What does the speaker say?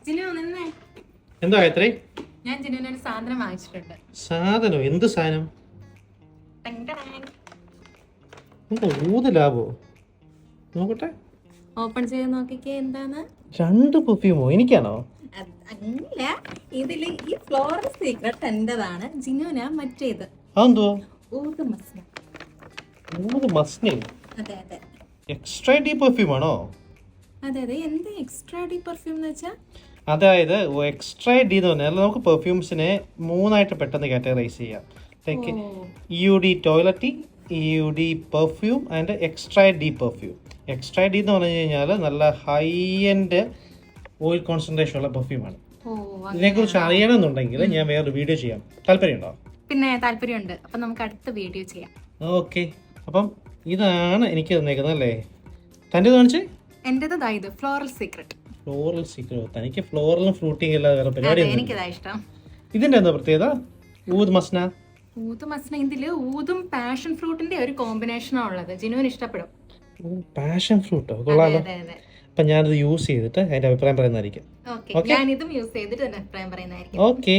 ജിനു നിന്നേ. എന്താ ഗായത്രി? ഞാൻ ജിനുവിന് ഒരു സാധനം വാങ്ങിച്ചിട്ടുണ്ട്. സാധനം? എന്ത് സാധനം? ടെങ് ടെങ്. എന്താ ഊതലാവോ? നോക്കട്ടെ. ഓപ്പൺ ചെയ്ത് നോക്കിക്കേ എന്താണ്. 2 പെർഫ്യൂമോ? എനിക്കാണോ? അല്ല, ഇതില് ഈ ഫ്ലോറൽ സീക്രട്ട് എന്റേതാണ്. ജിനുവിന് മറ്റേത് അതെന്തോ? ഊത് മസ്ന. ഊത് മസ്നി? അതെ അതെ എക്സ്ട്രാ ഡീ പെർഫ്യൂം ആണോ? അതെ അതെ. എന്ത് എക്സ്ട്രാ ഡീ പെർഫ്യൂം എന്ന് വെച്ചാ? അതായത് എക്സ്ട്രാ ഡി എന്ന് പറഞ്ഞാൽ നമുക്ക് പെർഫ്യൂംസിനെ 3ആയിട്ട് പെട്ടെന്ന് കാറ്റഗറൈസ് ചെയ്യാം. Like EUD ടോയ്ലറ്റി, EUD perfume and extra D perfume. Extra D എന്ന് പറഞ്ഞു കഴിഞ്ഞാൽ നല്ല ഹൈ എൻഡ് ഓയിൽ കോൺസെൻട്രേഷൻ ഉള്ള പെർഫ്യൂമാണ്. ഇതിനെക്കുറിച്ച് അറിയണമെന്നുണ്ടെങ്കിൽ ഞാൻ വേറൊരു വീഡിയോ ചെയ്യാം. താല്പര്യമുണ്ടോ? പിന്നെ താല്പര്യമുണ്ട്. അപ്പം നമുക്ക് അടുത്ത വീഡിയോ ചെയ്യാം. ഓക്കെ. അപ്പം ഇതാണ് എനിക്ക് തന്നേക്കുന്നത് അല്ലേ? തൻ്റെ കാണിച്ച്. എന്റേത് ഇത് ഫ്ലോറൽ സീക്രട്ട്. Floral secret. തനിക്ക് ഫ്ലോറലും ഫ്രൂട്ടിങ് അല്ലാതെ വേറെ പരിപാടി. എനിക്കതാ ഇഷ്ടം. ഇതിന്റെ എന്താ പ്രത്യേകത? ഊത് മസ്ന. ഊത് മസ്ന ഇതില് ഊതും പാഷൻ ഫ്രൂട്ടിന്റെ ഒരു കോമ്പിനേഷനാ ഉള്ളത്. ജിനുവിന് ഇഷ്ടപ്പെടും. പാഷൻ ഫ്രൂട്ടോ? കൊള്ളാലോ. അപ്പൊ ഞാനിത് യൂസ് ചെയ്തിട്ട് അതിന്റെ അഭിപ്രായം പറയുന്നതായിരിക്കും. ഞാൻ ഇതും യൂസ് ചെയ്തിട്ട് അഭിപ്രായം പറയുന്നതായിരിക്കും. ഓക്കെ.